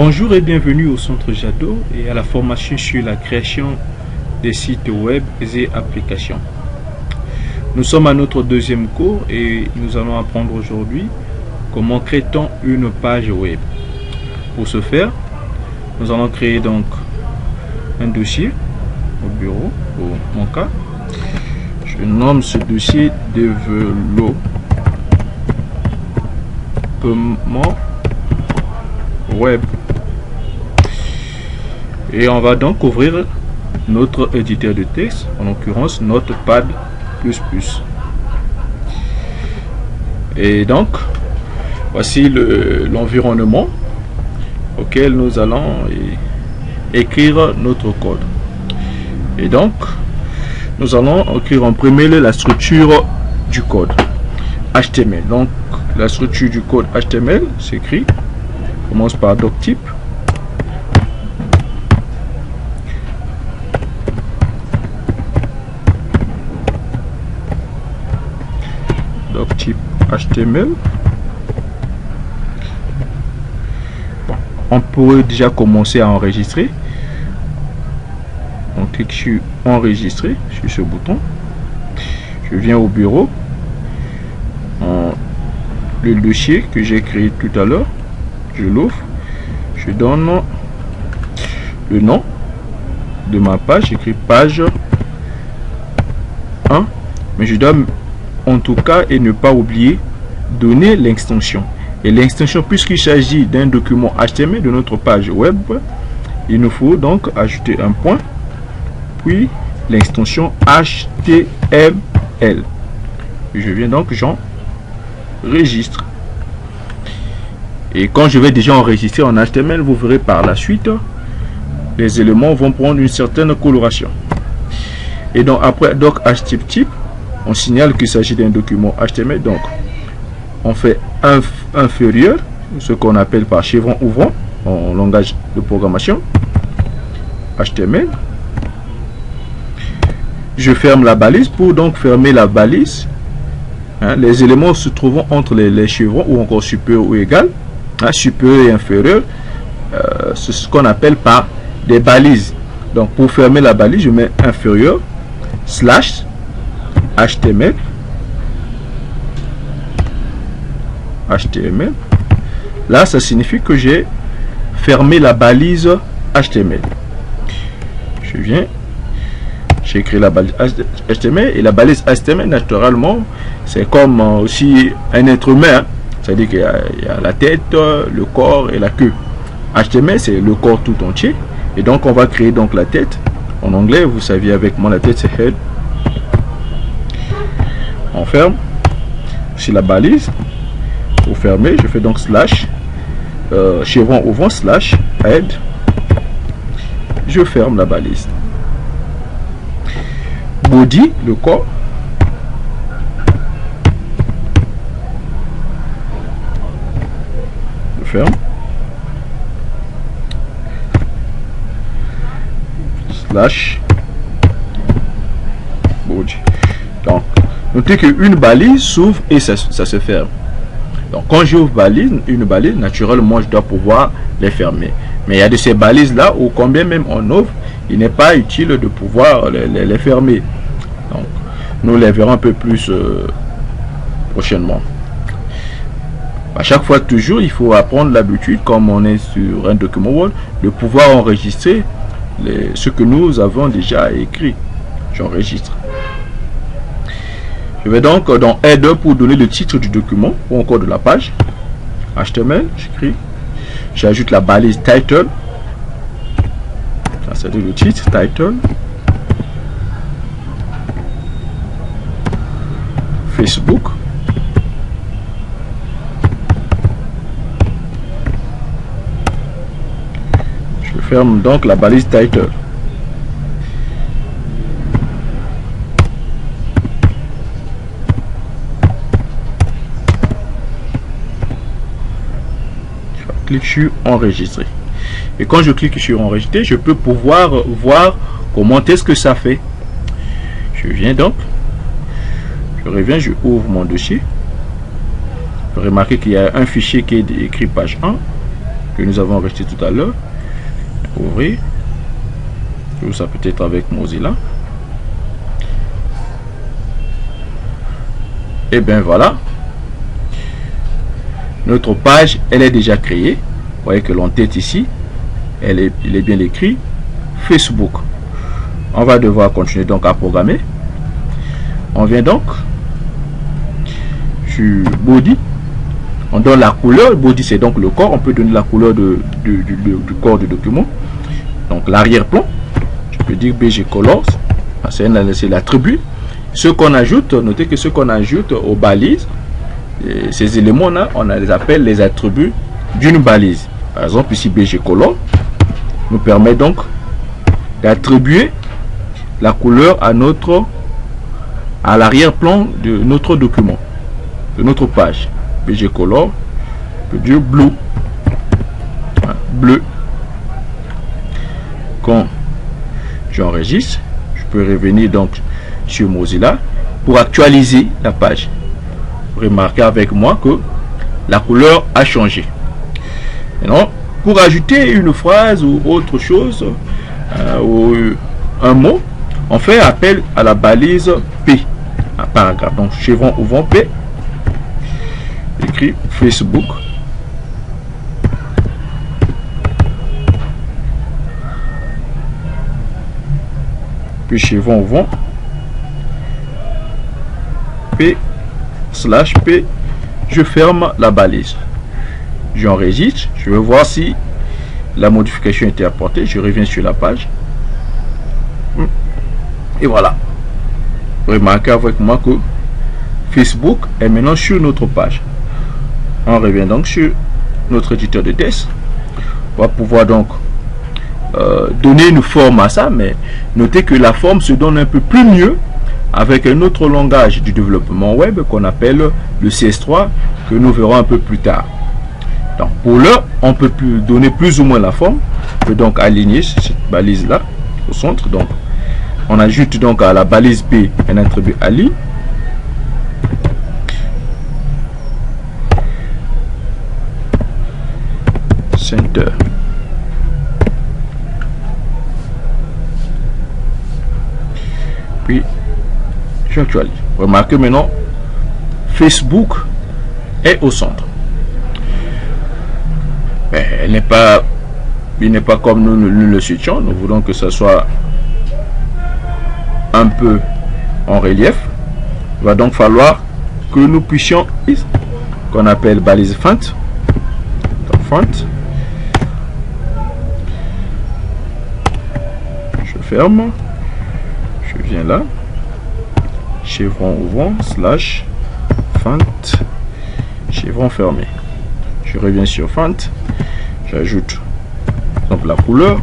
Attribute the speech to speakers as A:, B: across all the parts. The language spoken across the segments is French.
A: Bonjour et bienvenue au Centre Jado et à la formation sur la création des sites web et applications. Nous sommes à notre deuxième cours et nous allons apprendre aujourd'hui comment crée-t-on une page web. Pour ce faire, nous allons créer donc un dossier au bureau, pour mon cas. Je nomme ce dossier développement web. Et on va donc ouvrir notre éditeur de texte, en l'occurrence Notepad++. Et donc, voici l'environnement auquel nous allons écrire notre code. Et donc, nous allons écrire en premier lieu la structure du code HTML. Donc, la structure du code HTML s'écrit, commence par doctype. Doctype HTML. Bon, on pourrait déjà commencer à enregistrer. On clique sur enregistrer, sur ce bouton. Je viens au bureau. Le dossier que j'ai créé tout à l'heure, je l'ouvre. Je donne le nom de ma page. J'écris page 1. Mais je dois en tout cas, et ne pas oublier, donner l'extension. Et l'extension, puisqu'il s'agit d'un document HTML de notre page web, il nous faut donc ajouter un point, puis l'extension HTML. Je viens donc, j'enregistre. Et quand je vais déjà enregistrer en HTML, vous verrez par la suite, les éléments vont prendre une certaine coloration. Et donc après doc HTML, on signale qu'il s'agit d'un document HTML. Donc on fait inférieur, ce qu'on appelle par chevron ouvrant en langage de programmation HTML. Je ferme la balise. Pour donc fermer la balise, les éléments se trouvant entre les chevrons ou encore supérieur ou égal, supérieur et inférieur, c'est ce qu'on appelle par des balises. Donc pour fermer la balise, je mets inférieur slash HTML. Là, ça signifie que j'ai fermé la balise HTML. Je viens, j'écris la balise HTML, et la balise HTML, naturellement, c'est comme aussi un être humain. C'est-à-dire qu'il y a la tête, le corps et la queue. HTML, c'est le corps tout entier. Et donc, on va créer donc la tête. En anglais, vous saviez avec moi, la tête, c'est head. On ferme. C'est la balise. Pour fermer, je fais donc slash chevron ouvrant slash head. Je ferme la balise. Body, le corps. Je ferme. Slash body. Donc, notez qu'une balise s'ouvre et ça se ferme. Donc quand j'ouvre une balise, naturellement je dois pouvoir les fermer. Mais il y a de ces balises là où combien même on ouvre, il n'est pas utile de pouvoir les fermer. Donc nous les verrons un peu plus prochainement. À chaque fois, toujours, il faut apprendre l'habitude, comme on est sur un document Word, de pouvoir enregistrer ce que nous avons déjà écrit. J'enregistre. Je vais donc dans Header pour donner le titre du document ou encore de la page HTML. J'écris, j'ajoute la balise title, c'est le titre title, Facebook, je ferme donc la balise title. Clique sur enregistrer. Et quand je clique sur enregistrer, je peux pouvoir voir comment est-ce que ça fait. Je viens donc, je reviens, je ouvre mon dossier. Remarquez qu'il y a un fichier qui est écrit page 1 que nous avons enregistré tout à l'heure. Ouvrir. Ou ça peut être avec Mozilla. Et bien voilà. Notre page, elle est déjà créée. Vous voyez que l'entête ici, il est bien écrit Facebook. On va devoir continuer donc à programmer. On vient donc sur body. On donne la couleur. Body, c'est donc le corps. On peut donner la couleur du corps du document. Donc l'arrière-plan. Je peux dire BG Colors. C'est l'attribut. Ce qu'on ajoute, notez que ce qu'on ajoute aux balises, ces éléments-là, on les appelle les attributs d'une balise. Par exemple, ici BG Color nous permet donc d'attribuer la couleur à l'arrière-plan de notre document, de notre page. BG Color peut dire blue, bleu. Quand j'enregistre, je peux revenir donc sur Mozilla pour actualiser la page. Remarquez avec moi que la couleur a changé. Maintenant, pour ajouter une phrase ou autre chose, ou un mot, on fait appel à la balise P, un paragraphe. Donc chevron ouvrant P, écrit Facebook. Puis chevron ouvrant P/P, je ferme la balise. J'enregistre, je veux voir si la modification a été apportée. Je reviens sur la page. Et voilà. Remarquez avec moi que Facebook est maintenant sur notre page. On revient donc sur notre éditeur de test. On va pouvoir donc donner une forme à ça, mais notez que la forme se donne un peu plus mieux avec un autre langage du développement web qu'on appelle le CS3, que nous verrons un peu plus tard. Donc pour l'heure, on peut donner plus ou moins la forme. On peut donc aligner cette balise là au centre. Donc on ajoute donc à la balise B un attribut align. Center. Puis j'actualise. Remarquez maintenant, Facebook est au centre. Mais il n'est pas comme nous le souhaitions. Nous voulons que ce soit un peu en relief. Il va donc falloir que nous puissions, qu'on appelle balise font. Donc font. Je ferme. Je viens là. Chevron ouvrant slash font, chevron fermé. Je reviens sur font, j'ajoute donc la couleur,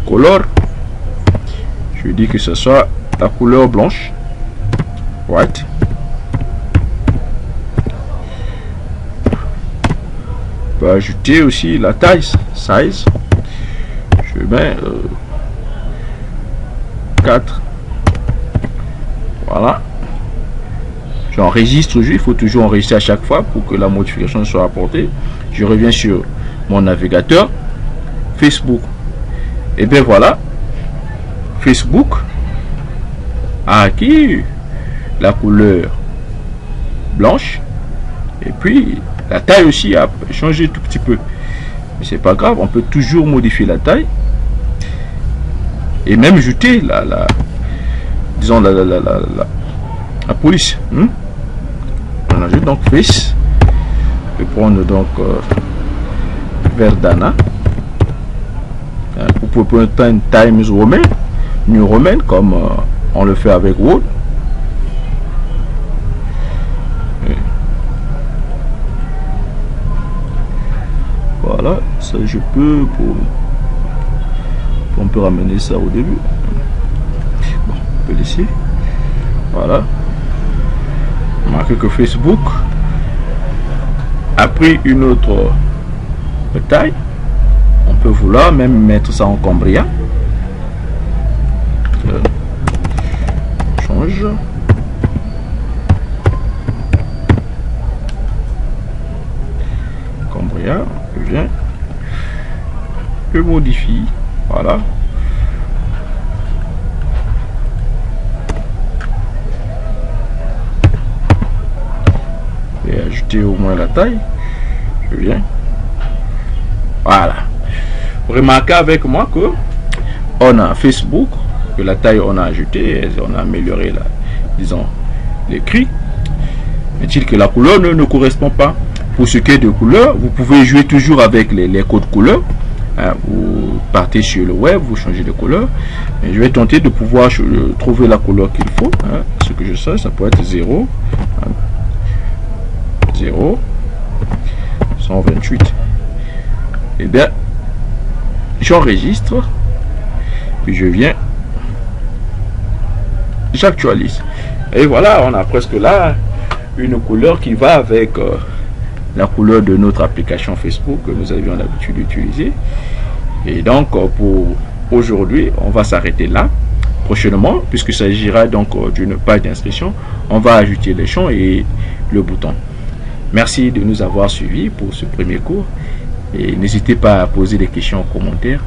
A: color, je dis que ce soit la couleur blanche, white. Je peux ajouter aussi la taille, size, je mets 4. Voilà. J'enregistre, il faut toujours enregistrer à chaque fois pour que la modification soit apportée. Je reviens sur mon navigateur Facebook. Et bien voilà, Facebook a acquis la couleur blanche et puis la taille aussi a changé tout petit peu. Mais c'est pas grave, on peut toujours modifier la taille et même ajouter disons la police. On ajoute donc face. Je vais prendre donc Verdana. Vous pouvez prendre Times Roman, New Roman comme on le fait avec Word. Voilà, ça je peux on peut ramener ça au début. Bon, on peut laisser. Voilà. Remarquez que Facebook a pris une autre taille. On peut vouloir même mettre ça en Cambria. Change. Cambria, je viens, je modifie. Voilà. Et ajouter au moins la taille. Je viens. Voilà. Remarquez avec moi que on a Facebook, que la taille on a ajouté, on a amélioré la, disons, l'écrit. Est-il que la couleur ne correspond pas? Pour ce qui est de couleur, vous pouvez jouer toujours avec les codes couleurs. Hein, vous partez sur le web, vous changez de couleur. Et je vais tenter de pouvoir trouver la couleur qu'il faut. Hein. Ce que je sais, ça peut être 0. Hein. 0. 128. Et bien, j'enregistre. Puis je viens. J'actualise. Et voilà, on a presque là une couleur qui va avec la couleur de notre application Facebook que nous avions l'habitude d'utiliser. Et donc pour aujourd'hui, on va s'arrêter là. Prochainement, puisqu'il s'agira donc d'une page d'inscription, on va ajouter les champs et le bouton. Merci de nous avoir suivis pour ce premier cours et n'hésitez pas à poser des questions en commentaire.